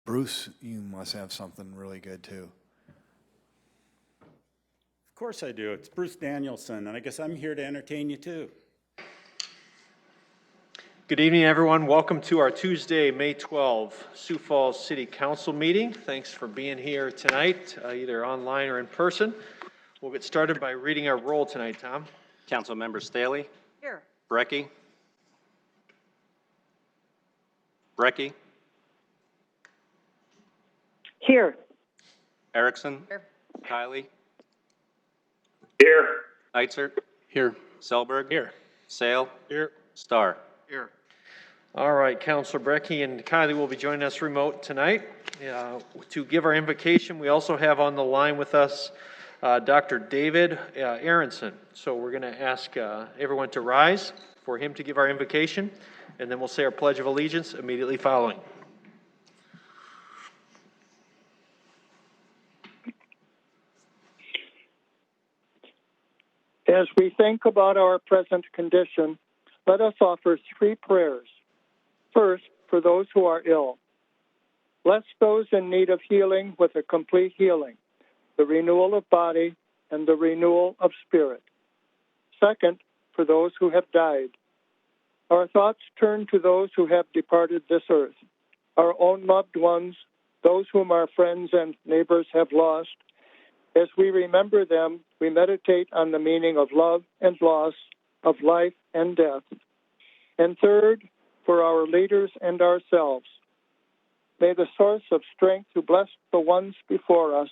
Bruce, you must have something really good too. Of course I do. It's Bruce Danielson, and I guess I'm here to entertain you too. Good evening, everyone. Welcome to our Tuesday, May 12, Sioux Falls City Council meeting. Thanks for being here tonight, either online or in person. We'll get started by reading our roll tonight, Tom. Councilmember Staley. Here. Brecky. Brecky. Here. Erickson. Here. Kiley. Here. Eitzert. Here. Selberg. Here. Sale. Here. Starr. Here. All right, Councilor Brecky and Kylie will be joining us remote tonight. To give our invocation, we also have on the line with us Dr. David Aronson. So we're going to ask everyone to rise for him to give our invocation, and then we'll say our Pledge of Allegiance immediately following. As we think about our present condition, let us offer 3 prayers. First, for those who are ill. Bless those in need of healing with a complete healing, the renewal of body, and the renewal of spirit. Second, for those who have died. Our thoughts turn to those who have departed this earth, our own loved ones, those whom our friends and neighbors have lost. As we remember them, we meditate on the meaning of love and loss, of life and death. And third, for our leaders and ourselves. May the source of strength who blessed the ones before us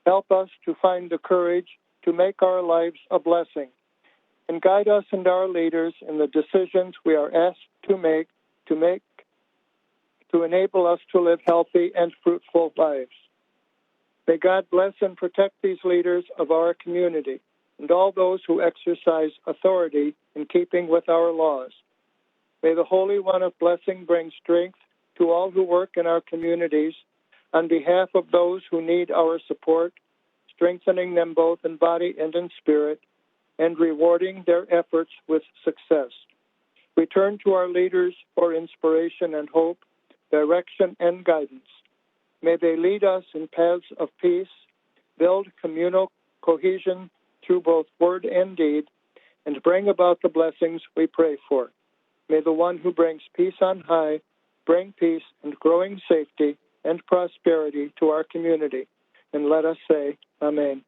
help us to find the courage to make our lives a blessing, and guide us and our leaders in the decisions we are asked to make to enable us to live healthy and fruitful lives. May God bless and protect these leaders of our community and all those who exercise authority in keeping with our laws. May the Holy One of Blessing bring strength to all who work in our communities on behalf of those who need our support, strengthening them both in body and in spirit, and rewarding their efforts with success. We turn to our leaders for inspiration and hope, direction and guidance. May they lead us in paths of peace, build communal cohesion through both word and deed, and bring about the blessings we pray for. May the one who brings peace on high bring peace and growing safety and prosperity to our community. And let us say, Amen.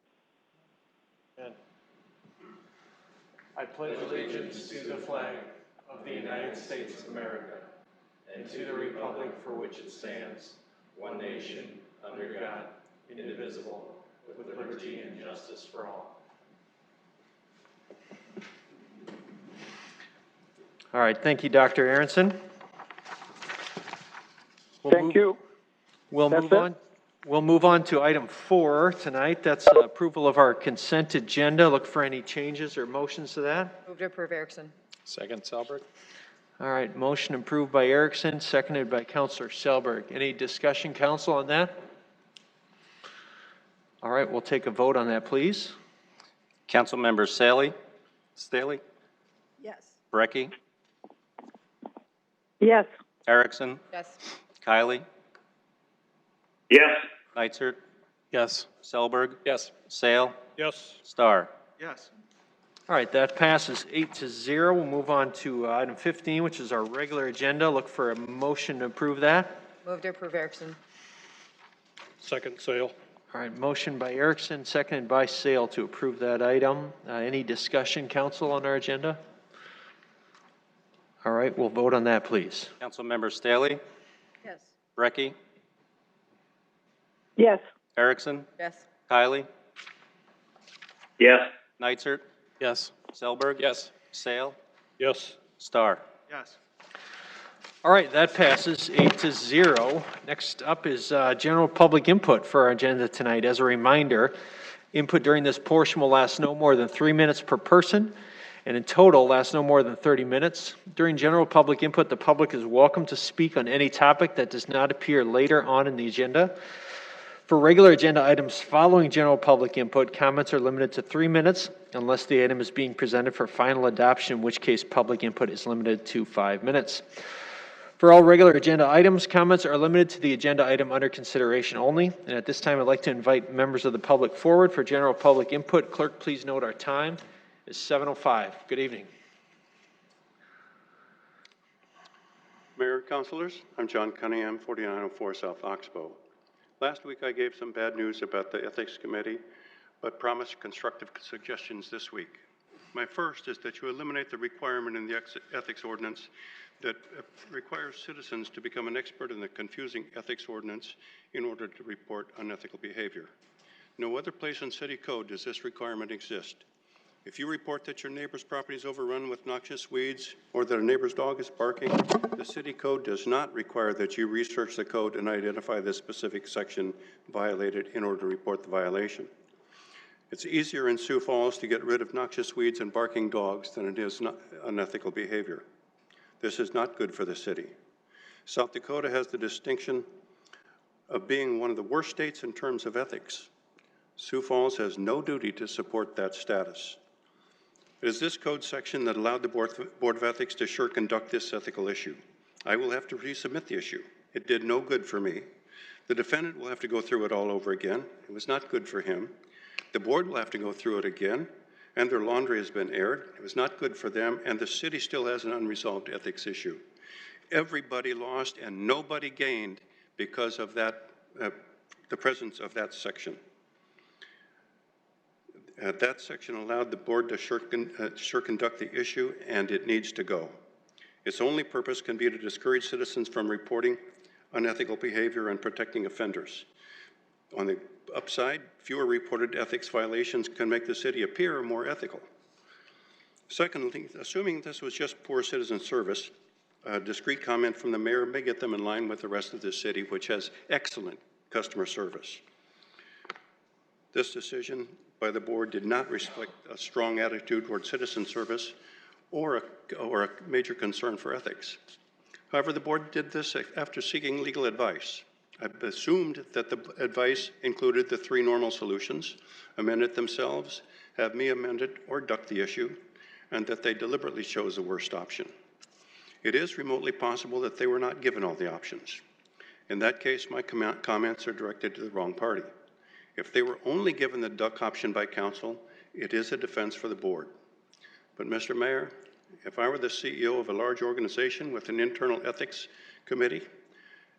Amen. I pledge allegiance to the flag of the United States of America and to the republic for which it stands, one nation, under God, indivisible, with liberty and justice for all. All right, thank you, Dr. Aronson. Thank you. We'll move on to item 4 tonight. That's approval of our consent agenda. Look for any changes or motions to that. Move to approve, Erickson. Second, Selberg. All right, motion approved by Erickson, seconded by Councilor Selberg. Any discussion, council, on that? All right, we'll take a vote on that, please. Councilmember Staley. Yes. Brecky. Yes. Erickson. Yes. Kiley. Yes. Eitzert. Yes. Selberg. Yes. Sale. Yes. Starr. Yes. All right, that passes 8-0. We'll move on to item 15, which is our regular agenda. Look for a motion to approve that. Move to approve, Erickson. Second, Sale. All right, motion by Erickson, seconded by Sale to approve that item. Any discussion, council, on our agenda? All right, we'll vote on that, please. Councilmember Staley. Yes. Brecky. Yes. Erickson. Yes. Kiley. Yes. Eitzert. Yes. Selberg. Yes. Sale. Yes. Starr. Yes. All right, that passes 8-0. Next up is general public input for our agenda tonight. As a reminder, input during this portion will last no more than 3 minutes per person, and in total last no more than 30 minutes. During general public input, the public is welcome to speak on any topic that does not appear later on in the agenda. For regular agenda items following general public input, comments are limited to 3 minutes unless the item is being presented for final adoption, in which case public input is limited to 5 minutes. For all regular agenda items, comments are limited to the agenda item under consideration only. And at this time, I'd like to invite members of the public forward for general public input. Clerk, please note our time is 7:05. Good evening. Mayor, councilors, I'm John Cunningham, 4904 South Oxbow. Last week I gave some bad news about the Ethics Committee, but promised constructive suggestions this week. My first is that you eliminate the requirement in the ethics ordinance that requires citizens to become an expert in the confusing ethics ordinance in order to report unethical behavior. No other place in city code does this requirement exist. If you report that your neighbor's property is overrun with noxious weeds or that a neighbor's dog is barking, the city code does not require that you research the code and identify the specific section violated in order to report the violation. It's easier in Sioux Falls to get rid of noxious weeds and barking dogs than it is unethical behavior. This is not good for the city. South Dakota has the distinction of being one of the worst states in terms of ethics. Sioux Falls has no duty to support that status. It is this code section that allowed the Board of Ethics to sure conduct this ethical issue. I will have to resubmit the issue. It did no good for me. The defendant will have to go through it all over again. It was not good for him. The board will have to go through it again, and their laundry has been aired. It was not good for them, and the city still has an unresolved ethics issue. Everybody lost and nobody gained because of that, the presence of that section. That section allowed the board to sure conduct the issue, and it needs to go. Its only purpose can be to discourage citizens from reporting unethical behavior and protecting offenders. On the upside, fewer reported ethics violations can make the city appear more ethical. Secondly, assuming this was just poor citizen service, a discreet comment from the mayor may get them in line with the rest of the city, which has excellent customer service. This decision by the board did not reflect a strong attitude toward citizen service or a major concern for ethics. However, the board did this after seeking legal advice. I've assumed that the advice included the three normal solutions: amend it themselves, have me amend it, or duck the issue, and that they deliberately chose the worst option. It is remotely possible that they were not given all the options. In that case, my comments are directed to the wrong party. If they were only given the duck option by council, it is a defense for the board. But Mr. Mayor, if I were the CEO of a large organization with an internal ethics committee,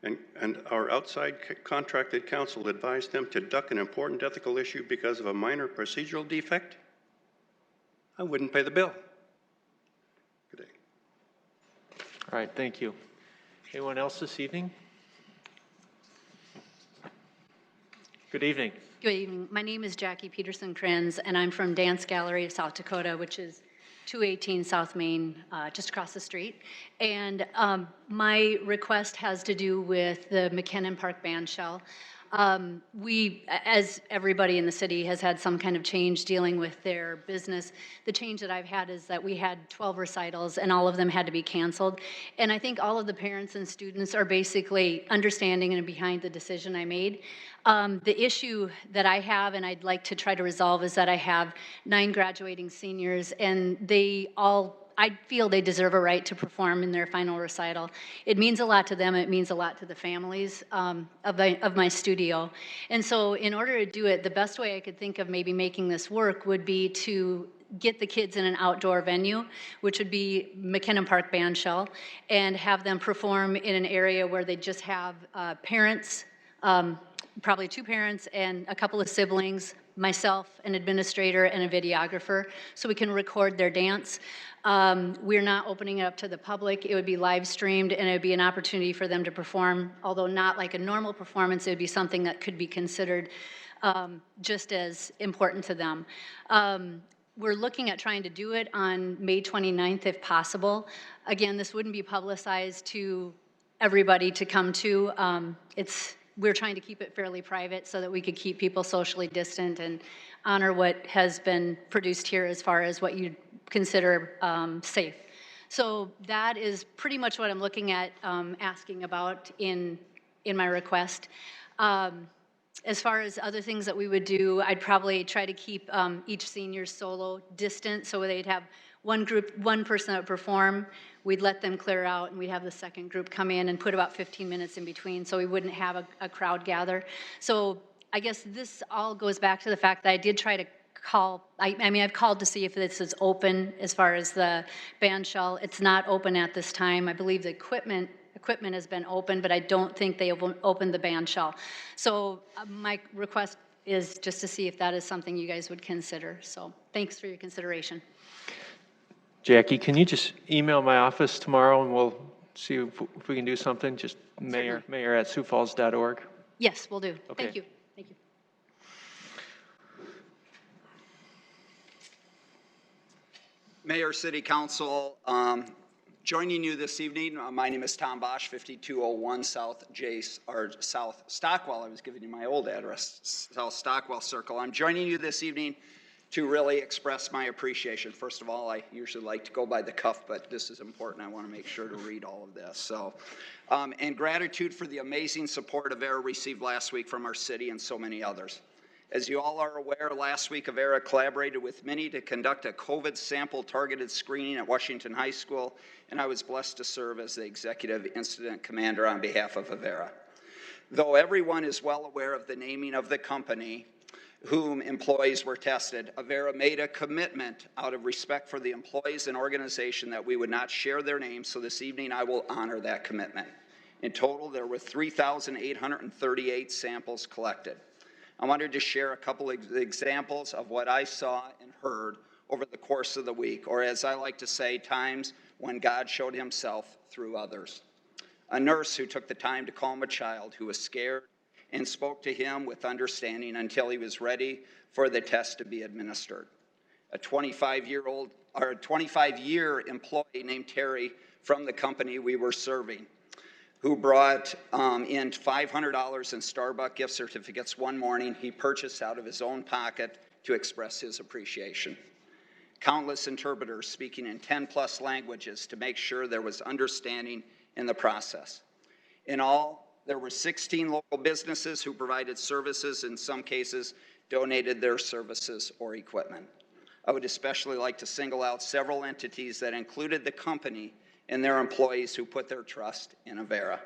and our outside contracted counsel advised them to duck an important ethical issue because of a minor procedural defect, I wouldn't pay the bill. Good day. All right, thank you. Anyone else this evening? Good evening. Good evening. My name is Jackie Peterson-Krenz, and I'm from Dance Gallery, South Dakota, which is 218 South Main, just across the street. And my request has to do with the McKinnon Park band shell. We, as everybody in the city, has had some kind of change dealing with their business. The change that I've had is that we had 12 recitals and all of them had to be canceled. And I think all of the parents and students are basically understanding and behind the decision I made. The issue that I have and I'd like to try to resolve is that I have 9 graduating seniors, and I feel they deserve a right to perform in their final recital. It means a lot to them. It means a lot to the families of my studio. And so in order to do it, the best way I could think of maybe making this work would be to get the kids in an outdoor venue, which would be McKinnon Park Band Shell, and have them perform in an area where they just have parents, probably 2 parents and a couple of siblings, myself, an administrator, and a videographer, so we can record their dance. We're not opening it up to the public. It would be live streamed, and it would be an opportunity for them to perform, although not like a normal performance. It would be something that could be considered just as important to them. We're looking at trying to do it on May 29th if possible. Again, this wouldn't be publicized to everybody to come to. We're trying to keep it fairly private so that we could keep people socially distant and honor what has been produced here as far as what you'd consider safe. So that is pretty much what I'm looking at asking about in my request. As far as other things that we would do, I'd probably try to keep each senior's solo distant so they'd have one group, one person that would perform, we'd let them clear out, and we'd have the second group come in and put about 15 minutes in between, so we wouldn't have a crowd gather. So I guess this all goes back to the fact that I did try to call, I mean, I've called to see if this is open as far as the band shell. It's not open at this time. I believe the equipment has been open, but I don't think they opened the band shell. So my request is just to see if that is something you guys would consider. So thanks for your consideration. Jackie, can you just email my office tomorrow and we'll see if we can do something? Just mayor@siouxfalls.org. Yes, we'll do. Okay. Thank you. Thank you. Mayor, City Council, joining you this evening. My name is Tom Bosch, 5201 South South Stockwell. I was giving you my old address, South Stockwell Circle. I'm joining you this evening to really express my appreciation. First of all, I usually like to go by the cuff, but this is important. I want to make sure to read all of this. So, and gratitude for the amazing support Avera received last week from our city and so many others. As you all are aware, last week Avera collaborated with Minnie to conduct a COVID sample targeted screening at Washington High School, and I was blessed to serve as the executive incident commander on behalf of Avera. Though everyone is well aware of the naming of the company whom employees were tested, Avera made a commitment out of respect for the employees and organization that we would not share their names, so this evening I will honor that commitment. In total, there were 3,838 samples collected. I wanted to share a couple of examples of what I saw and heard over the course of the week, or as I like to say, times when God showed himself through others. A nurse who took the time to calm a child who was scared and spoke to him with understanding until he was ready for the test to be administered. A 25-year employee named Terry from the company we were serving, who brought in $500 in Starbucks gift certificates one morning he purchased out of his own pocket to express his appreciation. Countless interpreters speaking in 10+ languages to make sure there was understanding in the process. In all, there were 16 local businesses who provided services, in some cases donated their services or equipment. I would especially like to single out several entities that included the company and their employees who put their trust in Avera.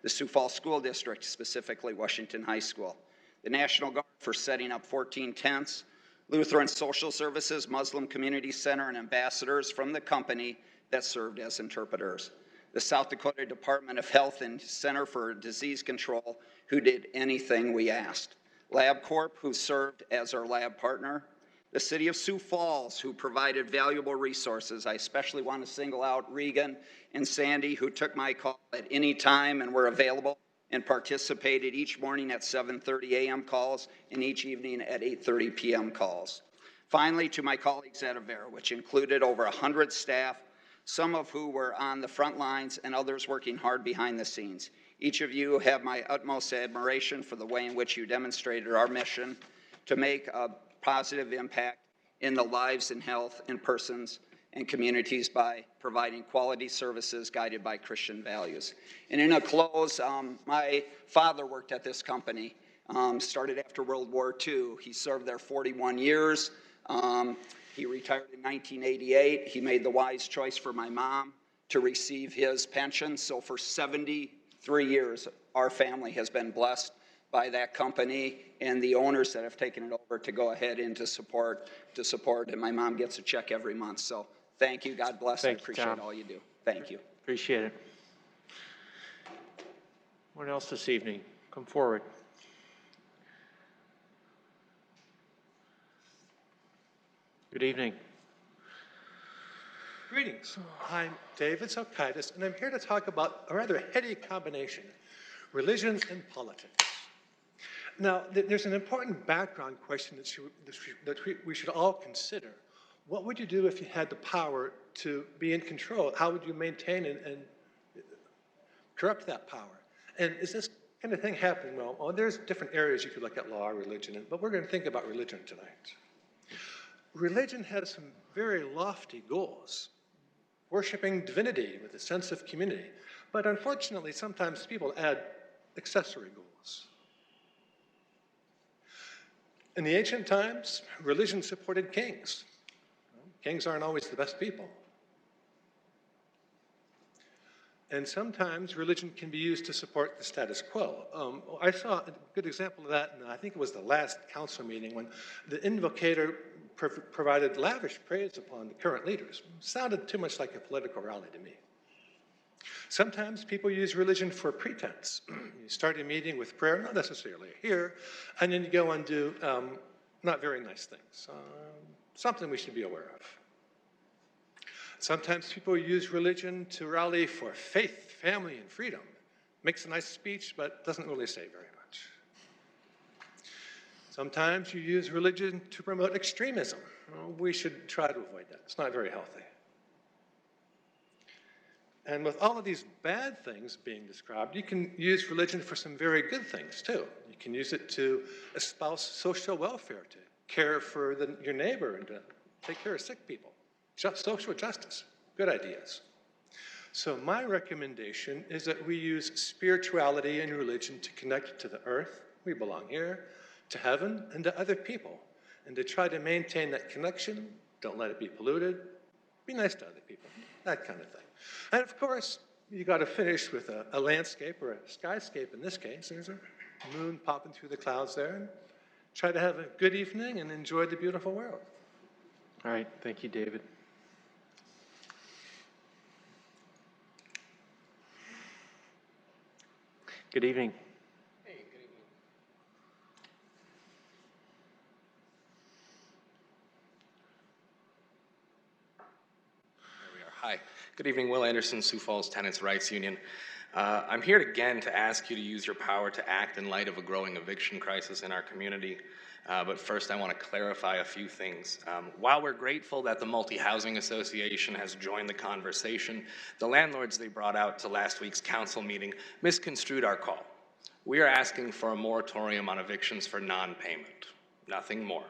The Sioux Falls School District, specifically Washington High School. The National Guard for setting up 14 tents. Lutheran Social Services, Muslim Community Center, and ambassadors from the company that served as interpreters. The South Dakota Department of Health and Center for Disease Control, who did anything we asked. LabCorp, who served as our lab partner. The City of Sioux Falls, who provided valuable resources. I especially want to single out Regan and Sandy, who took my call at any time and were available and participated each morning at 7:30 a.m. calls and each evening at 8:30 p.m. calls. Finally, to my colleagues at Avera, which included over 100 staff, some of who were on the front lines and others working hard behind the scenes. Each of you have my utmost admiration for the way in which you demonstrated our mission to make a positive impact in the lives and health and persons and communities by providing quality services guided by Christian values. And in a close, my father worked at this company, started after World War II. He served there 41 years. He retired in 1988. He made the wise choice for my mom to receive his pension. So for 73 years, our family has been blessed by that company and the owners that have taken it over to go ahead and to support, and my mom gets a check every month. So thank you, God bless, I appreciate all you do. Thank you. Appreciate it. Anyone else this evening? Come forward. Good evening. Greetings. I'm David Sokaitis, and I'm here to talk about a rather heady combination, religion and politics. Now, there's an important background question that we should all consider. What would you do if you had the power to be in control? How would you maintain and corrupt that power? And is this kind of thing happening? Well, there's different areas you could look at law, religion, but we're going to think about religion tonight. Religion has some very lofty goals, worshiping divinity with a sense of community. But unfortunately, sometimes people add accessory goals. In the ancient times, religion supported kings. Kings aren't always the best people. And sometimes religion can be used to support the status quo. I saw a good example of that, and I think it was the last council meeting when the invocator provided lavish praise upon the current leaders. It sounded too much like a political rally to me. Sometimes people use religion for pretense. You start a meeting with prayer, not necessarily here, and then you go and do not very nice things, something we should be aware of. Sometimes people use religion to rally for faith, family, and freedom. Makes a nice speech, but doesn't really say very much. Sometimes you use religion to promote extremism. Well, we should try to avoid that. It's not very healthy. And with all of these bad things being described, you can use religion for some very good things too. You can use it to espouse social welfare, to care for your neighbor and to take care of sick people. Social justice, good ideas. So my recommendation is that we use spirituality and religion to connect to the earth, we belong here, to heaven, and to other people, and to try to maintain that connection. Don't let it be polluted. Be nice to other people, that kind of thing. And of course, you got to finish with a landscape or a skyscape in this case. There's a moon popping through the clouds there. And try to have a good evening and enjoy the beautiful world. All right, thank you, David. Good evening. Hey, good evening. There we are. Hi. Good evening, Will Anderson, Sioux Falls Tenants' Rights Union. I'm here again to ask you to use your power to act in light of a growing eviction crisis in our community. But first, I want to clarify a few things. While we're grateful that the Multi-Housing Association has joined the conversation, the landlords they brought out to last week's council meeting misconstrued our call. We are asking for a moratorium on evictions for non-payment, nothing more.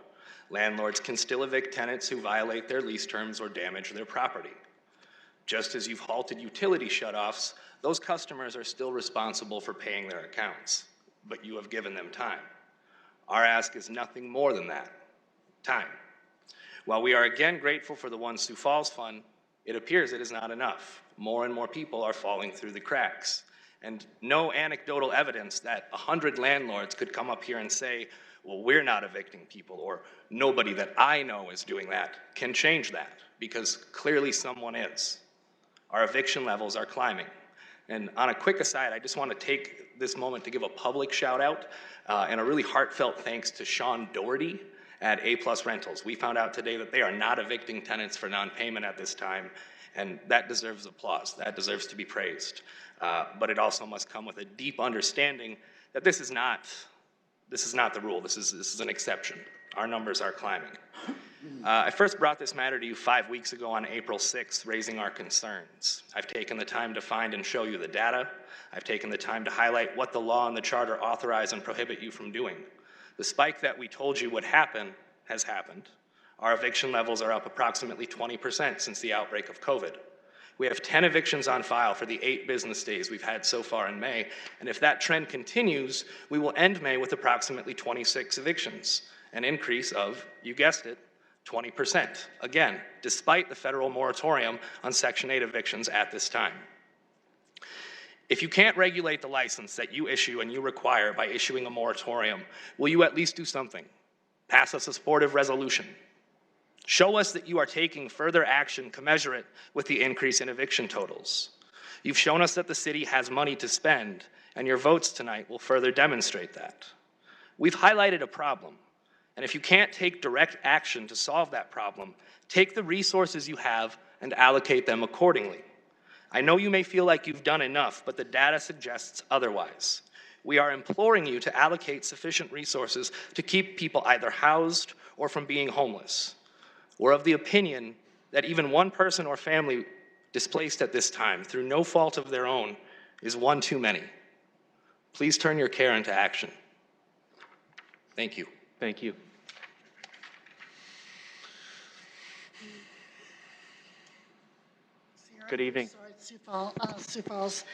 Landlords can still evict tenants who violate their lease terms or damage their property. Just as you've halted utility shutoffs, those customers are still responsible for paying their accounts, but you have given them time. Our ask is nothing more than that, time. While we are again grateful for the One Sioux Falls Fund, it appears it is not enough. More and more people are falling through the cracks. And no anecdotal evidence that 100 landlords could come up here and say, well, we're not evicting people, or nobody that I know is doing that, can change that, because clearly someone is. Our eviction levels are climbing. And on a quick aside, I just want to take this moment to give a public shout out and a really heartfelt thanks to Sean Doherty at A+ Rentals. We found out today that they are not evicting tenants for non-payment at this time, and that deserves applause. That deserves to be praised. But it also must come with a deep understanding that this is not the rule. This is an exception. Our numbers are climbing. I first brought this matter to you 5 weeks ago on April 6th, raising our concerns. I've taken the time to find and show you the data. I've taken the time to highlight what the law and the charter authorize and prohibit you from doing. The spike that we told you would happen has happened. Our eviction levels are up approximately 20% since the outbreak of COVID. We have 10 evictions on file for the 8 business days we've had so far in May, and if that trend continues, we will end May with approximately 26 evictions, an increase of, you guessed it, 20%, again, despite the federal moratorium on Section 8 evictions at this time. If you can't regulate the license that you issue and you require by issuing a moratorium, will you at least do something? Pass us a supportive resolution. Show us that you are taking further action commensurate with the increase in eviction totals. You've shown us that the city has money to spend, and your votes tonight will further demonstrate that. We've highlighted a problem, and if you can't take direct action to solve that problem, take the resources you have and allocate them accordingly. I know you may feel like you've done enough, but the data suggests otherwise. We are imploring you to allocate sufficient resources to keep people either housed or from being homeless. We're of the opinion that even one person or family displaced at this time through no fault of their own is one too many. Please turn your care into action. Thank you. Thank you. Good evening. Sioux Falls.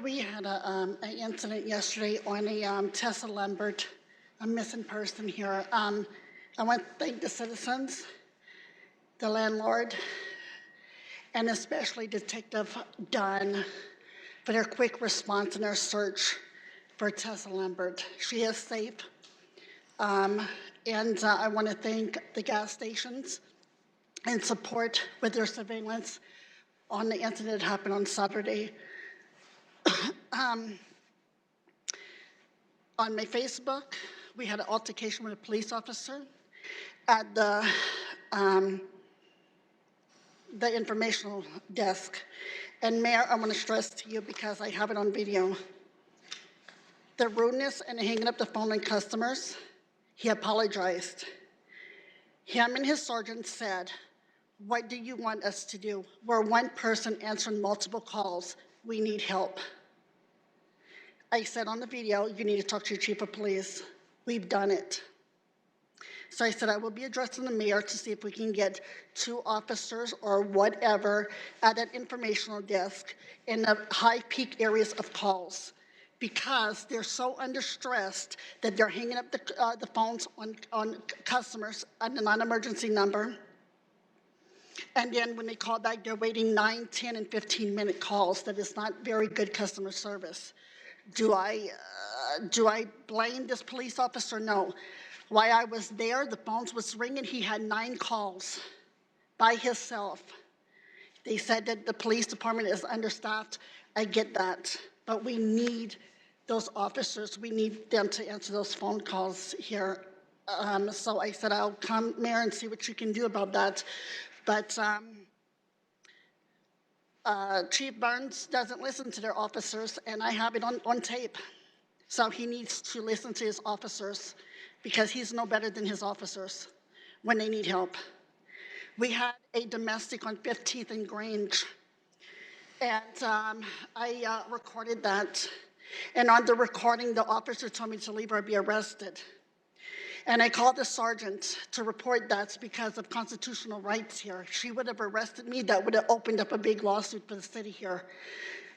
We had an incident yesterday on a Tessa Lambert, a missing person here. I want to thank the citizens the landlord, and especially Detective Dunn for their quick response in their search for Tessa Lambert. She is safe. And I want to thank the gas stations and support with their surveillance on the incident that happened on Saturday. On my Facebook, we had an altercation with a police officer at the informational desk. And Mayor, I want to stress to you, because I have it on video, the rudeness and hanging up the phone on customers, he apologized. Him and his sergeant said, "What do you want us to do? We're one person answering multiple calls. We need help." I said on the video, "You need to talk to your chief of police." We've done it. So I said, I will be addressing the mayor to see if we can get 2 officers or whatever at that informational desk in the high peak areas of calls, because they're so under stressed that they're hanging up the phones on customers on the non-emergency number. And then when they call back, they're waiting 9, 10, and 15-minute calls. That is not very good customer service. Do I blame this police officer? No. While I was there, the phones was ringing. He had 9 calls by himself. They said that the police department is understaffed. I get that. But we need those officers. We need them to answer those phone calls here. So I said, I'll come, Mayor, and see what you can do about that. But Chief Burns doesn't listen to their officers, and I have it on tape. So he needs to listen to his officers, because he's no better than his officers when they need help. We had a domestic on 15th and Grange, and I recorded that. And on the recording, the officer told me to leave or be arrested. And I called the sergeant to report that because of constitutional rights here. She would have arrested me. That would have opened up a big lawsuit for the city here.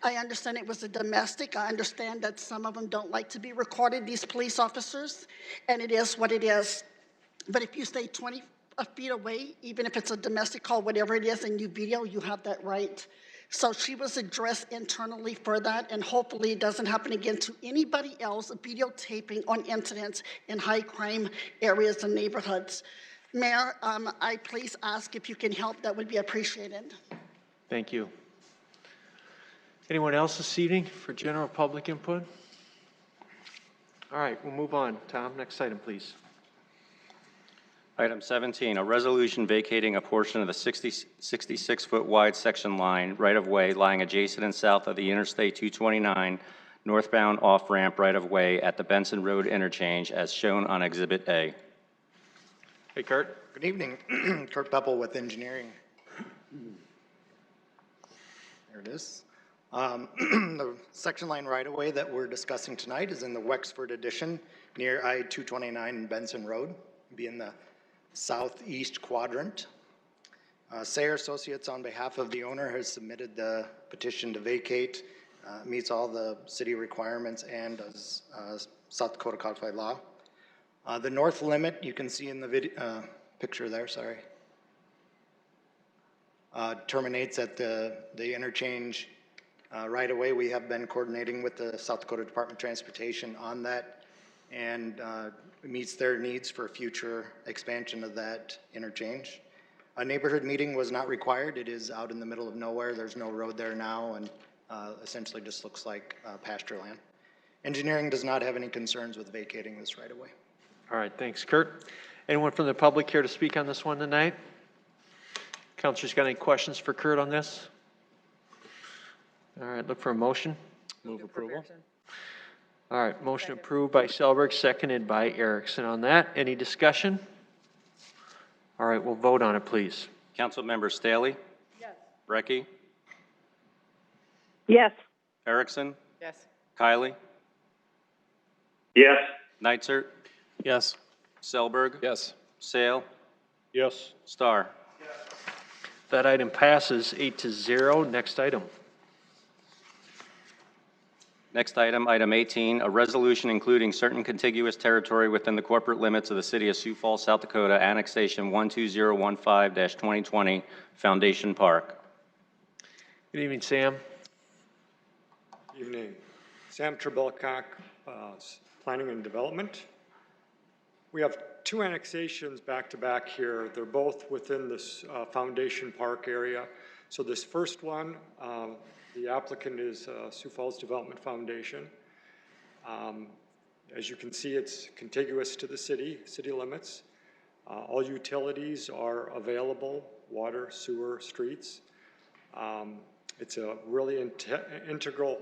I understand it was a domestic. I understand that some of them don't like to be recorded, these police officers, and it is what it is. But if you stay 20 feet away, even if it's a domestic call, whatever it is, and you video, you have that right. So she was addressed internally for that, and hopefully it doesn't happen again to anybody else videotaping on incidents in high crime areas and neighborhoods. Mayor, I please ask if you can help. That would be appreciated. Thank you. Anyone else this evening for general public input? All right, we'll move on. Tom, next item, please. Item 17, a resolution vacating a portion of the 66-foot wide section line right-of-way lying adjacent and south of the Interstate 229 northbound off-ramp right-of-way at the Benson Road interchange as shown on Exhibit A. Hey, Kurt. Good evening. Kurt Beppel with Engineering. There it is. The section line right-of-way that we're discussing tonight is in the Wexford addition near I-229 and Benson Road. It'll be in the southeast quadrant. Sayer Associates, on behalf of the owner, has submitted the petition to vacate. Meets all the city requirements and does South Dakota codified law. The north limit, you can see in the video, picture there, sorry, terminates at the interchange right away. We have been coordinating with the South Dakota Department of Transportation on that, and meets their needs for future expansion of that interchange. A neighborhood meeting was not required. It is out in the middle of nowhere. There's no road there now, and essentially just looks like pasture land. Engineering does not have any concerns with vacating this right away. All right, thanks, Kurt. Anyone from the public here to speak on this one tonight? Councilors, got any questions for Kurt on this? All right, look for a motion. Move approval. All right, motion approved by Selberg, seconded by Erickson. On that, any discussion? All right, we'll vote on it, please. Councilmember Staley? Yes. Brecky? Yes. Erickson? Yes. Kiley? Yes. Nitzert? Yes. Selberg? Yes. Sale? Yes. Starr? That item passes 8-0. Next item. Next item, item 18, a resolution including certain contiguous territory within the corporate limits of the city of Sioux Falls, South Dakota, annexation 12015-2020, Foundation Park. Good evening, Sam. Evening. Sam Trebelcock, Planning and Development. We have two annexations back to back here. They're both within this Foundation Park area. So this first one, the applicant is Sioux Falls Development Foundation. As you can see, it's contiguous to the city limits. All utilities are available, water, sewer, streets. It's a really integral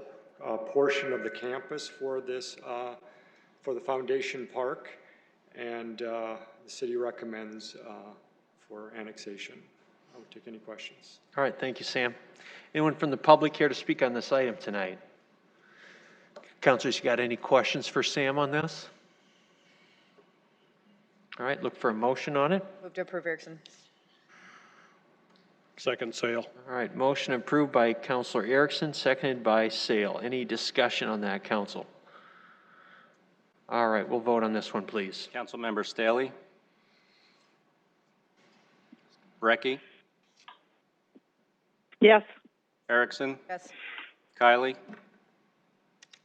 portion of the campus for this, for the Foundation Park, and the city recommends for annexation. I would take any questions. All right, thank you, Sam. Anyone from the public here to speak on this item tonight? Councilors, you got any questions for Sam on this? All right, look for a motion on it. Move to approve, Erickson. Second, Sale. All right, motion approved by Councilor Erickson, seconded by Sale. Any discussion on that, council? All right, we'll vote on this one, please. Councilmember Staley? Brecky? Yes. Erickson? Yes. Kylie?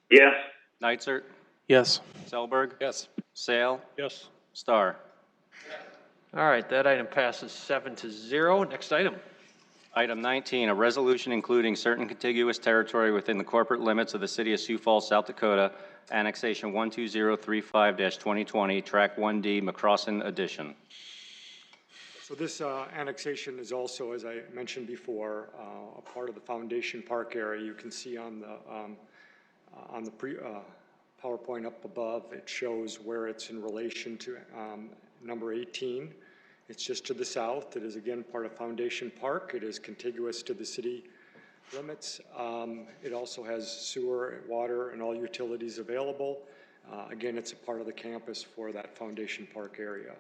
Yes. Nitzert? Yes. Selberg? Yes. Sale? Yes. Starr? All right, that item passes 7-0. Next item. Item 19, a resolution including certain contiguous territory within the corporate limits of the city of Sioux Falls, South Dakota, annexation 12035-2020, track 1D, McCrossin Addition. So this annexation is also, as I mentioned before, a part of the Foundation Park area. You can see on the PowerPoint up above, it shows where it's in relation to number 18. It's just to the south. It is again part of Foundation Park. It is contiguous to the city limits. It also has sewer, water, and all utilities available. Again, it's a part of the campus for that Foundation Park area.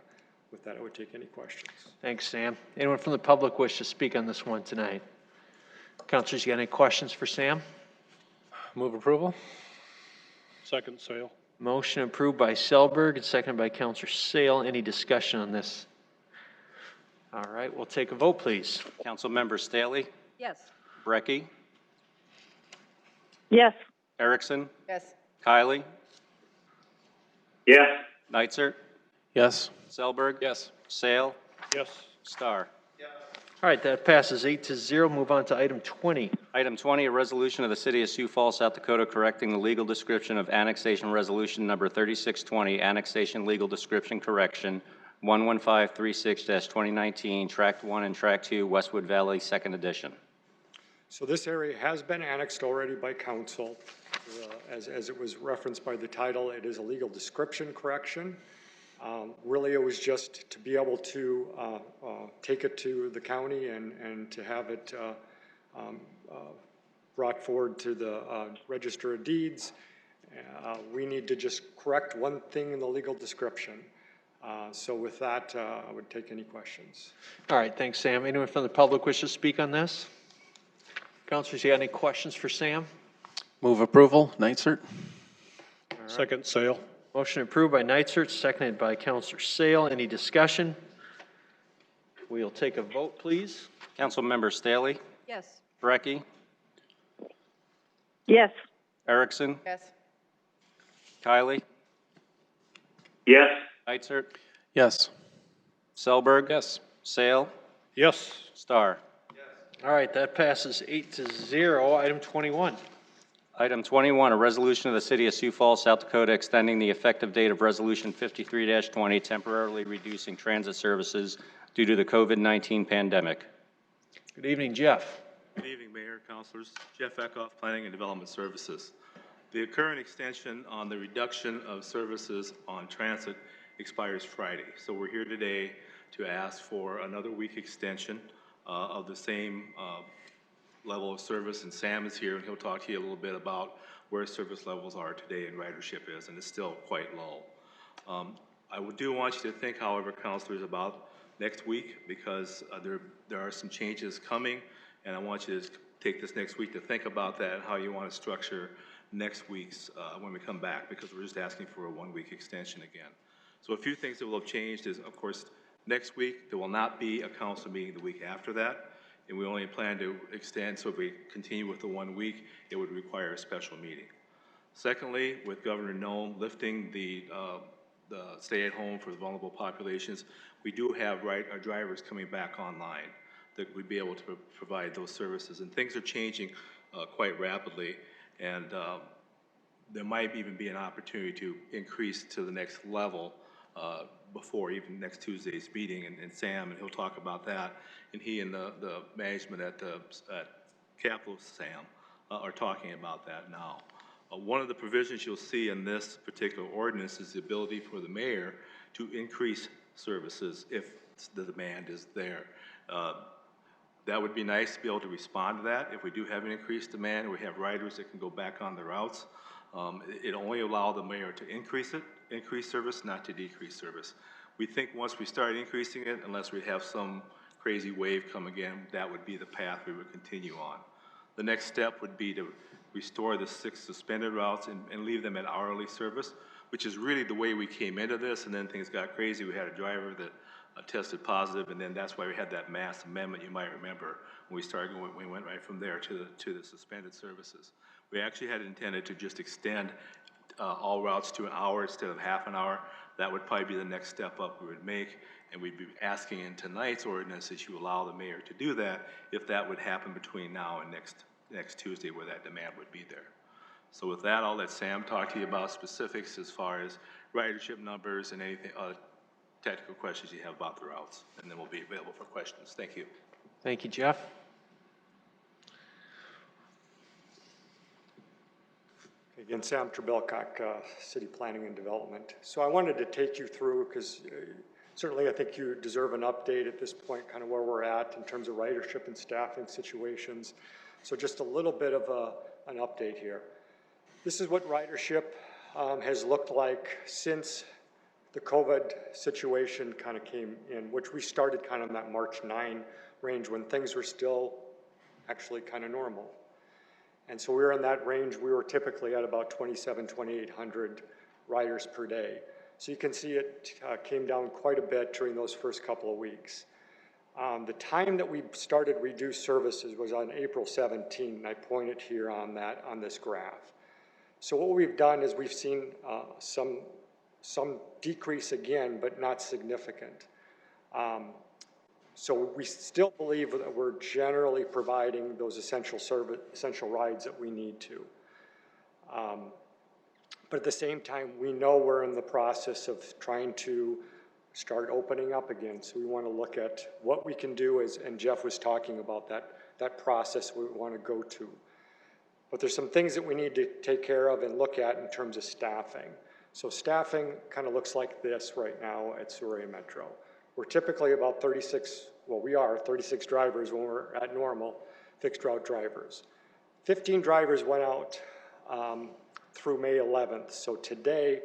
With that, I would take any questions. Thanks, Sam. Anyone from the public wish to speak on this one tonight? Councilors, you got any questions for Sam? Move approval. Second, Sale. Motion approved by Selberg and seconded by Councilor Sale. Any discussion on this? All right, we'll take a vote, please. Councilmember Staley? Yes. Brecky? Yes. Erickson? Yes. Kylie? Yes. Nitzert? Yes. Selberg? Yes. Sale? Yes. Starr? All right, that passes 8-0. Move on to item 20. Item 20, a resolution of the city of Sioux Falls, South Dakota, correcting the legal description of annexation resolution number 3620, annexation legal description correction, 11536-2019, tract 1 and tract 2, Westwood Valley, 2nd edition. So this area has been annexed already by council. As it was referenced by the title, it is a legal description correction. Really, it was just to be able to take it to the county and to have it brought forward to the Register of Deeds. We need to just correct one thing in the legal description. So with that, I would take any questions. All right, thanks, Sam. Anyone from the public wish to speak on this? Councilors, you got any questions for Sam? Move approval, Nitzert. Second, Sale. Motion approved by Nitzert, seconded by Councilor Sale. Any discussion? We'll take a vote, please. Councilmember Staley? Yes. Brecky? Yes. Erickson? Yes. Kylie? Yes. Nitzert? Yes. Selberg? Yes. Sale? Yes. Starr? All right, that passes 8-0. Item 21. Item 21, a resolution of the city of Sioux Falls, South Dakota, extending the effective date of resolution 53-20, temporarily reducing transit services due to the COVID-19 pandemic. Good evening, Jeff. Good evening, Mayor, Councilors. Jeff Eckhoff, Planning and Development Services. The current extension on the reduction of services on transit expires Friday. So we're here today to ask for another week extension of the same level of service, and Sam is here and he'll talk to you a little bit about where service levels are today and ridership is, and it's still quite low. I do want you to think, however, councilors, about next week, because there are some changes coming, and I want you to take this next week to think about that and how you want to structure next week's, when we come back, because we're just asking for a 1-week extension again. So a few things that will have changed is, of course, next week, there will not be a council meeting the week after that, and we only plan to extend, so if we continue with the 1 week, it would require a special meeting. Secondly, with Governor Noem lifting the stay-at-home for the vulnerable populations, we do have our drivers coming back online that would be able to provide those services. And things are changing quite rapidly, and there might even be an opportunity to increase to the next level before even next Tuesday's meeting. And Sam, and he'll talk about that, and he and the management at Capitol, Sam, are talking about that now. One of the provisions you'll see in this particular ordinance is the ability for the mayor to increase services if the demand is there. That would be nice to be able to respond to that. If we do have an increased demand, we have riders that can go back on the routes. It only allow the mayor to increase service, not to decrease service. We think once we start increasing it, unless we have some crazy wave come again, that would be the path we would continue on. The next step would be to restore the 6 suspended routes and leave them at hourly service, which is really the way we came into this, and then things got crazy. We had a driver that tested positive, and then that's why we had that mass amendment, you might remember, when we started going, we went right from there to the suspended services. We actually had intended to just extend all routes to an hour instead of half an hour. That would probably be the next step up we would make, and we'd be asking in tonight's ordinance that you allow the mayor to do that if that would happen between now and next Tuesday, where that demand would be there. So with that, I'll let Sam talk to you about specifics as far as ridership numbers and anything, technical questions you have about the routes, and then we'll be available for questions. Thank you. Thank you, Jeff. Again, Sam Trebelcock, City Planning and Development. So I wanted to take you through, because certainly I think you deserve an update at this point, kind of where we're at in terms of ridership and staffing situations. So just a little bit of an update here. This is what ridership has looked like since the COVID situation kind of came in, which we started kind of in that March 9 range when things were still actually kind of normal. And so we were in that range. We were typically at about 2,800 riders per day. So you can see it came down quite a bit during those first couple of weeks. The time that we started reduced services was on April 17, and I pointed here on this graph. So what we've done is we've seen some decrease again, but not significant. So we still believe that we're generally providing those essential rides that we need to. But at the same time, we know we're in the process of trying to start opening up again. So we want to look at what we can do, and Jeff was talking about that process we want to go to. But there's some things that we need to take care of and look at in terms of staffing. So staffing kind of looks like this right now at Surrey Metro. We're typically about 36 drivers when we're at normal, fixed route drivers. 15 drivers went out through May 11th. So today,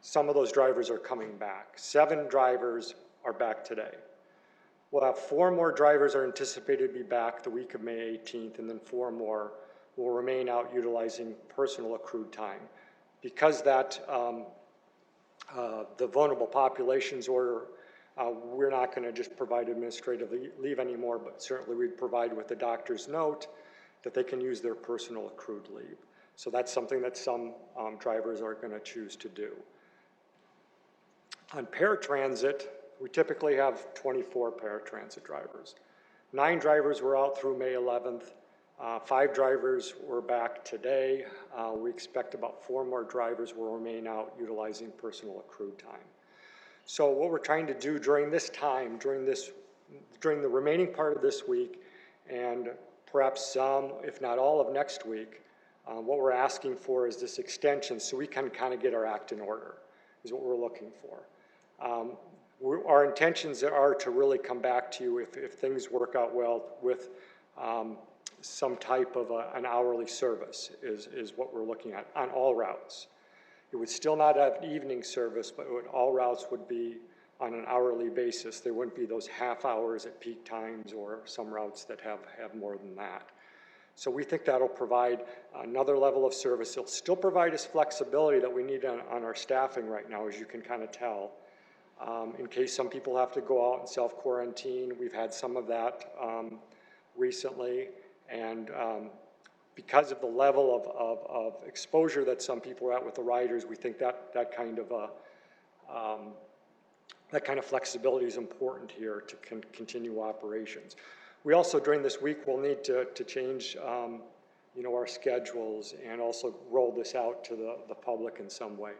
some of those drivers are coming back. 7 drivers are back today. We'll have 4 more drivers are anticipated to be back the week of May 18th, and then 4 more will remain out utilizing personal accrued time. Because that the vulnerable populations order, we're not going to just provide administrative leave anymore, but certainly we'd provide with the doctor's note that they can use their personal accrued leave. So that's something that some drivers are going to choose to do. On paratransit, we typically have 24 paratransit drivers. 9 drivers were out through May 11th. 5 drivers were back today. We expect about 4 more drivers will remain out utilizing personal accrued time. So what we're trying to do during this time, during the remaining part of this week, and perhaps some, if not all of next week, what we're asking for is this extension so we can kind of get our act in order, is what we're looking for. Our intentions are to really come back to you if things work out well with some type of an hourly service is what we're looking at on all routes. It would still not have evening service, but all routes would be on an hourly basis. There wouldn't be those half hours at peak times or some routes that have more than that. So we think that'll provide another level of service. It'll still provide us flexibility that we need on our staffing right now, as you can kind of tell. In case some people have to go out and self-quarantine, we've had some of that recently. And because of the level of exposure that some people are at with the riders, we think that kind of flexibility is important here to continue operations. We also, during this week, will need to change our schedules and also roll this out to the public in some way.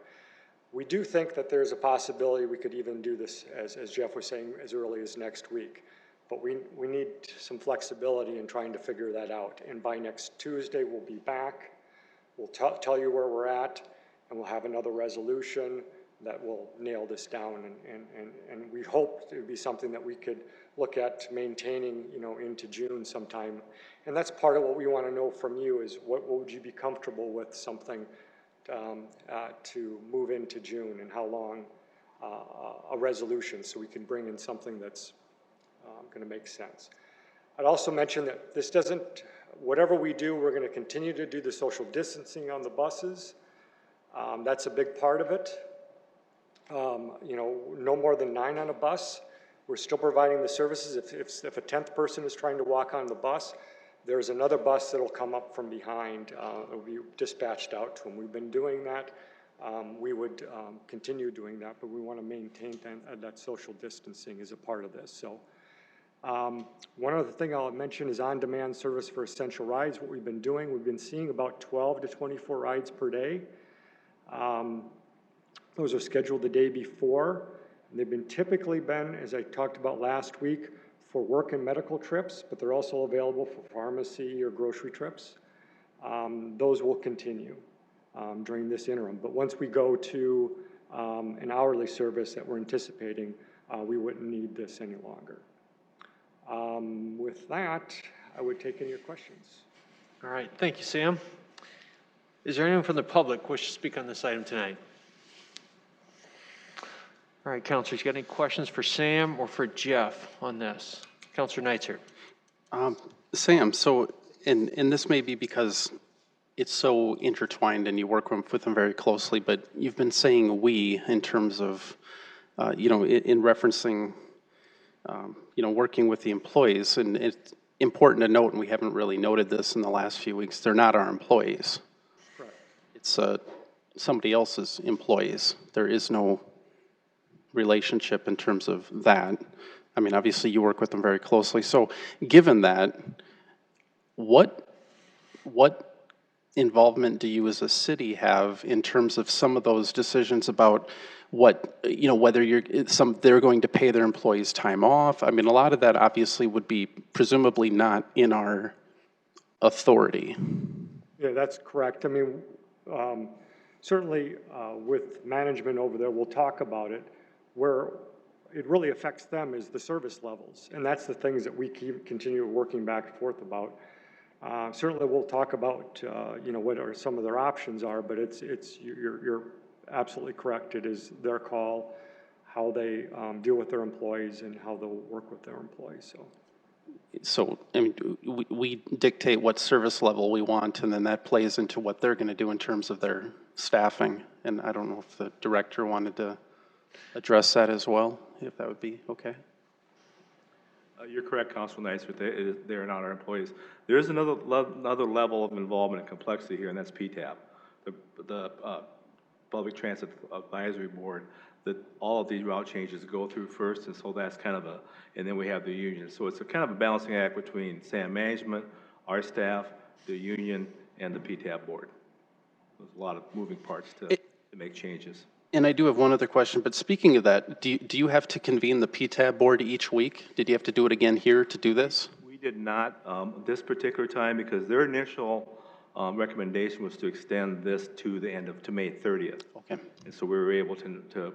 We do think that there's a possibility we could even do this, as Jeff was saying, as early as next week. But we need some flexibility in trying to figure that out. And by next Tuesday, we'll be back. We'll tell you where we're at, and we'll have another resolution that will nail this down. And we hope it would be something that we could look at maintaining, into June sometime. And that's part of what we want to know from you is what would you be comfortable with something to move into June, and how long a resolution, so we can bring in something that's going to make sense. I'd also mention that this doesn't, whatever we do, we're going to continue to do the social distancing on the buses. That's a big part of it. No more than 9 on a bus. We're still providing the services. If a 10th person is trying to walk on the bus, there's another bus that'll come up from behind. It'll be dispatched out to them. We've been doing that. We would continue doing that, but we want to maintain that social distancing as a part of this. So one other thing I'll mention is on-demand service for essential rides. What we've been doing, we've been seeing about 12 to 24 rides per day. Those are scheduled the day before. And they've typically been, as I talked about last week, for work and medical trips, but they're also available for pharmacy or grocery trips. Those will continue during this interim. But once we go to an hourly service that we're anticipating, we wouldn't need this any longer. With that, I would take any of your questions. All right, thank you, Sam. Is there anyone from the public wish to speak on this item tonight? All right, councilors, you got any questions for Sam or for Jeff on this? Councilor Neitzer. Sam, so, and this may be because it's so intertwined and you work with them very closely, but you've been saying we in terms of, in referencing, working with the employees. And it's important to note, and we haven't really noted this in the last few weeks, they're not our employees. Right. It's somebody else's employees. There is no relationship in terms of that. I mean, obviously you work with them very closely. So given that, what involvement do you as a city have in terms of some of those decisions about what, whether they're going to pay their employees time off? I mean, a lot of that obviously would be presumably not in our authority. Yeah, that's correct. I mean, certainly with management over there, we'll talk about it. Where it really affects them is the service levels, and that's the things that we continue working back and forth about. Certainly, we'll talk about what are some of their options are, but you're absolutely correct. It is their call how they deal with their employees and how they'll work with their employees. So I mean, we dictate what service level we want, and then that plays into what they're going to do in terms of their staffing. And I don't know if the director wanted to address that as well, if that would be okay. You're correct, Councilman Neitzer. They are not our employees. There is another level of involvement and complexity here, and that's PTAB, the Public Transit Advisory Board, that all of these route changes go through first, and so that's kind of and then we have the union. So it's a kind of a balancing act between SAM management, our staff, the union, and the PTAB board. There's a lot of moving parts to make changes. And I do have one other question, but speaking of that, do you have to convene the PTAB board each week? Did you have to do it again here to do this? We did not this particular time because their initial recommendation was to extend this to the end to May 30th. Okay. And so we were able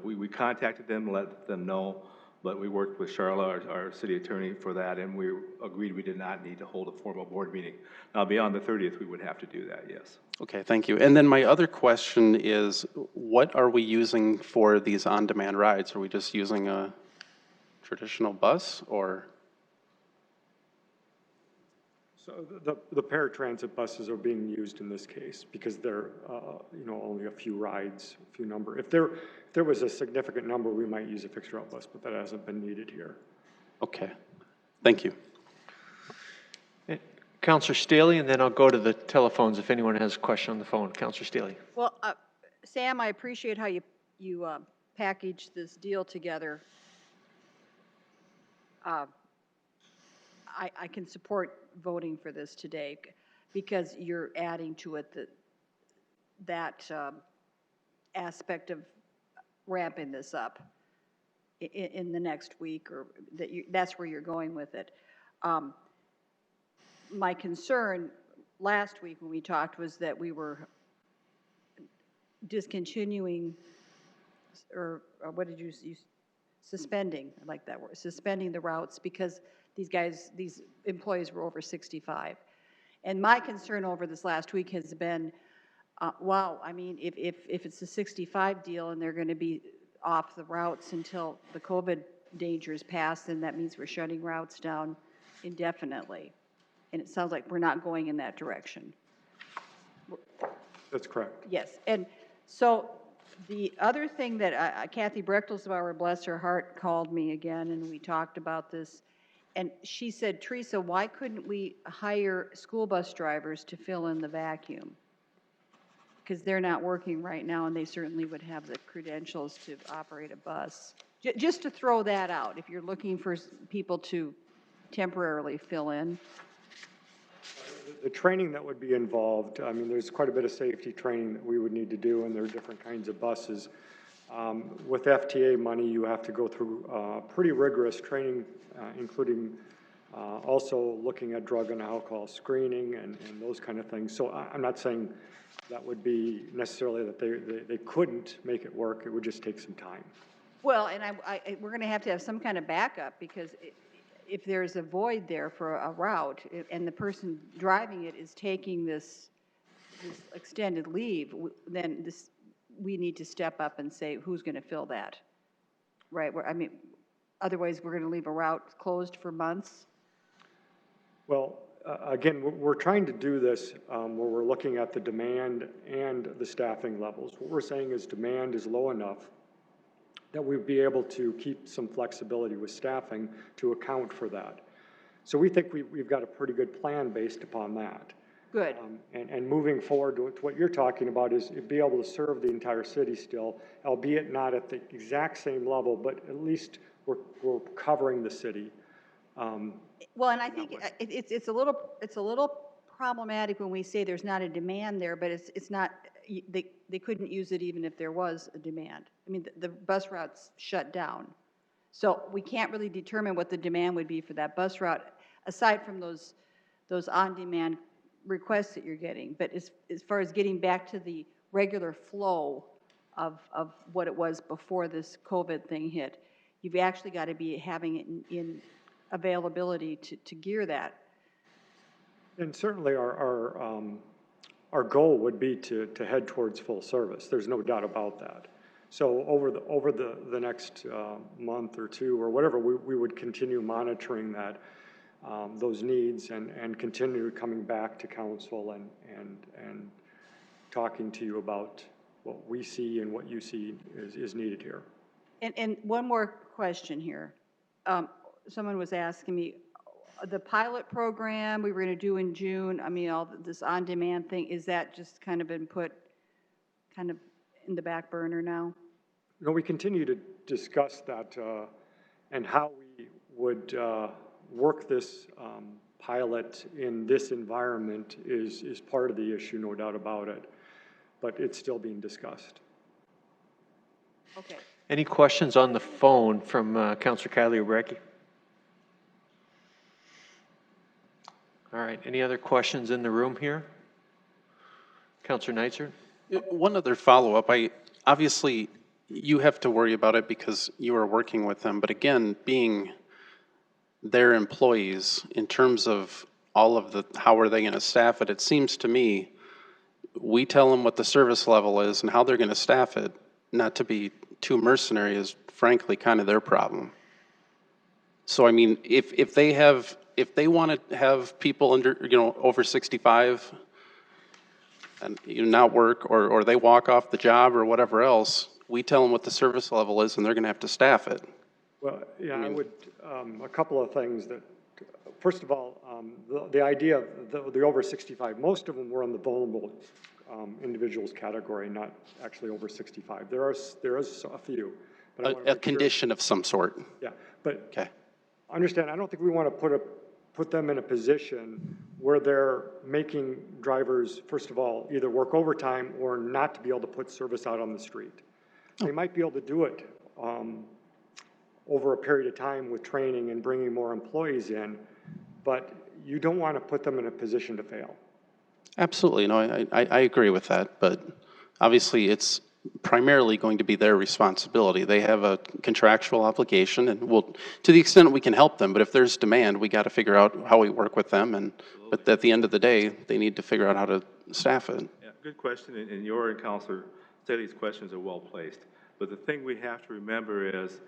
we contacted them, let them know, but we worked with Charla, our city attorney, for that, and we agreed we did not need to hold a formal board meeting. Now, beyond the 30th, we would have to do that, yes. Okay, thank you. And then my other question is, what are we using for these on-demand rides? Are we just using a traditional bus, or? So the paratransit buses are being used in this case because they're, only a few rides, a few number. If there was a significant number, we might use a fixed route bus, but that hasn't been needed here. Okay, thank you. Counselor Staley, and then I'll go to the telephones if anyone has a question on the phone. Counselor Staley. Well, Sam, I appreciate how you packaged this deal together. I can support voting for this today because you're adding to it that aspect of ramping this up in the next week, or that's where you're going with it. My concern last week when we talked was that we were discontinuing, or what did you use? Suspending, I like that word, suspending the routes because these employees were over 65. And my concern over this last week has been, wow, I mean, if it's a 65 deal and they're going to be off the routes until the COVID dangers pass, then that means we're shutting routes down indefinitely. And it sounds like we're not going in that direction. That's correct. Yes, and so the other thing that Kathy Brechtelsbauer, bless her heart, called me again, and we talked about this, and she said, Teresa, why couldn't we hire school bus drivers to fill in the vacuum? Because they're not working right now, and they certainly would have the credentials to operate a bus. Just to throw that out, if you're looking for people to temporarily fill in. The training that would be involved, I mean, there's quite a bit of safety training that we would need to do, and there are different kinds of buses. With FTA money, you have to go through pretty rigorous training, including also looking at drug and alcohol screening and those kind of things. So I'm not saying that would be necessarily that they couldn't make it work. It would just take some time. Well, and we're going to have some kind of backup because if there's a void there for a route and the person driving it is taking this extended leave, then we need to step up and say who's going to fill that, right? I mean, otherwise we're going to leave a route closed for months. Well, again, we're trying to do this where we're looking at the demand and the staffing levels. What we're saying is demand is low enough that we'd be able to keep some flexibility with staffing to account for that. So we think we've got a pretty good plan based upon that. Good. And moving forward to what you're talking about is be able to serve the entire city still, albeit not at the exact same level, but at least we're covering the city. Well, and I think it's a little problematic when we say there's not a demand there, but it's not. They couldn't use it even if there was a demand. I mean, the bus route's shut down. So we can't really determine what the demand would be for that bus route, aside from those on-demand requests that you're getting. But as far as getting back to the regular flow of what it was before this COVID thing hit, you've actually got to be having it in availability to gear that. And certainly our goal would be to head towards full service. There's no doubt about that. So over the next month or two or whatever, we would continue monitoring that, those needs and continue coming back to council and talking to you about what we see and what you see is needed here. And one more question here. Someone was asking me, the pilot program we were going to do in June, I mean, all this on-demand thing, is that just kind of been put kind of in the back burner now? No, we continue to discuss that and how we would work this pilot in this environment is part of the issue, no doubt about it. But it's still being discussed. Okay. Any questions on the phone from Councilor Kylie Obrecki? All right, any other questions in the room here? Councilor Neitzer? One other follow-up. Obviously, you have to worry about it because you are working with them, but again, being their employees in terms of all of how are they going to staff it, it seems to me we tell them what the service level is and how they're going to staff it, not to be too mercenary, is frankly kind of their problem. So, I mean, if they have if they want to have people under, over 65 and not work, or they walk off the job or whatever else, we tell them what the service level is and they're going to have to staff it. Well, yeah, I would, a couple of things that, first of all, the idea of the over 65, most of them were in the vulnerable individuals category, not actually over 65. There is a few. But I wanna A make condition of some sort. Yeah, but Okay. understand, I don't think we want to put them in a position where they're making drivers, first of all, either work overtime or not to be able to put service out on the street. They might be able to do it over a period of time with training and bringing more employees in, but you don't want to put them in a position to fail. Absolutely. No, I agree with that, but obviously it's primarily going to be their responsibility. They have a contractual obligation, and we'll, to the extent we can help them, but if there's demand, we got to figure out how we work with them, but at the end of the day, they need to figure out how to staff it. Yeah, good question, and your and Councilor Staley's questions are well placed. But the thing we have to remember is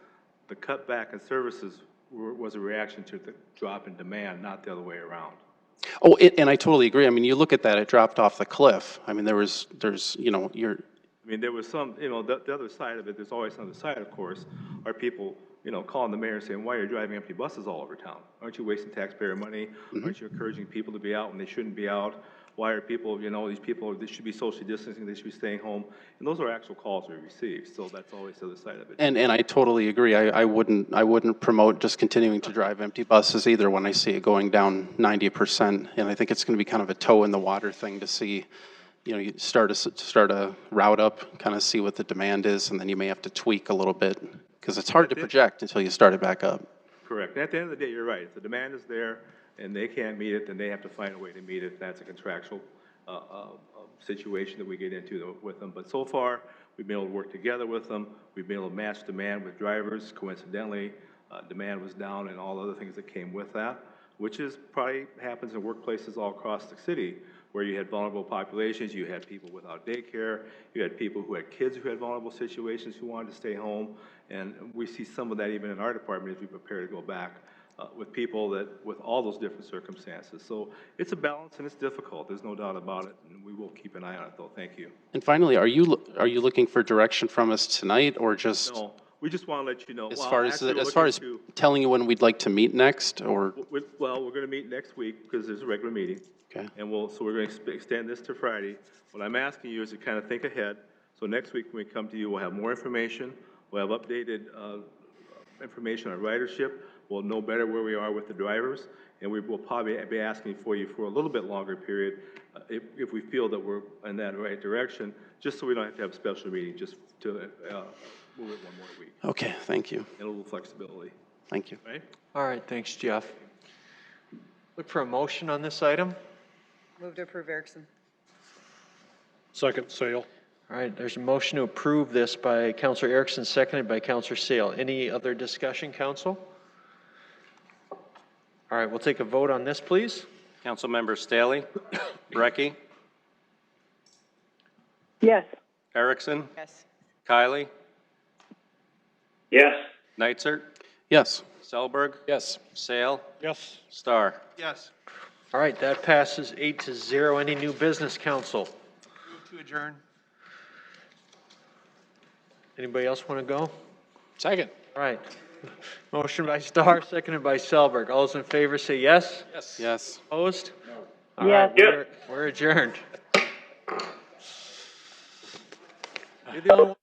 the cutback in services was a reaction to the drop in demand, not the other way around. Oh, and I totally agree. I mean, you look at that, it dropped off the cliff. I mean, there was some, the other side of it, there's always another side, of course, are people, calling the mayor and saying, why are you driving empty buses all over town? Aren't you wasting taxpayer money? Aren't you encouraging people to be out when they shouldn't be out? Why are people, these people, they should be socially distancing, they should be staying home? And those are actual calls we receive, so that's always the other side of it. And I totally agree. I wouldn't promote just continuing to drive empty buses either when I see it going down 90%. And I think it's going to be kind of a toe in the water thing to see, you start a route up, kind of see what the demand is, and then you may have to tweak a little bit because it's hard to project until you start it back up. Correct. And at the end of the day, you're right. If the demand is there and they can't meet it, then they have to find a way to meet it. That's a contractual situation that we get into with them. But so far, we've been able to work together with them. We've been able to match demand with drivers. Coincidentally, demand was down and all other things that came with that, which is probably happens in workplaces all across the city where you had vulnerable populations, you had people without daycare, you had people who had kids who had vulnerable situations who wanted to stay home. And we see some of that even in our department as we prepare to go back with people with all those different circumstances. So it's a balance and it's difficult. There's no doubt about it. And we will keep an eye on it though. Thank you. And finally, are you looking for direction from us tonight or just? No, we just want to let you know. As far as telling you when we'd like to meet next, or? Well, we're going to meet next week because there's a regular meeting. Okay. And so we're going to extend this to Friday. What I'm asking you is to kind of think ahead. So next week when we come to you, we'll have more information. We'll have updated information on ridership. We'll know better where we are with the drivers, and we will probably be asking for you for a little bit longer period if we feel that we're in that right direction, just so we don't have to have a special meeting, just to move it one more week. Okay, thank you. And a little flexibility. Thank you. Right? All right, thanks, Jeff. Look for a motion on this item. Move to approve Erickson. Second, Sale. All right, there's a motion to approve this by Councilor Erickson, seconded by Councilor Sale. Any other discussion, Council? All right, we'll take a vote on this, please. Councilmember Staley? Brecky? Yes. Erickson? Yes. Kiley? Yes. Neitzert? Yes. Selberg? Yes. Sale? Yes. Starr? Yes. All right, that passes 8-0. Any new business, Council? Move to adjourn. Anybody else want to go? Second. All right. Motion by Starr, seconded by Selberg. All those in favor say yes? Yes. Yes. Opposed? All Yes. right, we're adjourned. You're the only one.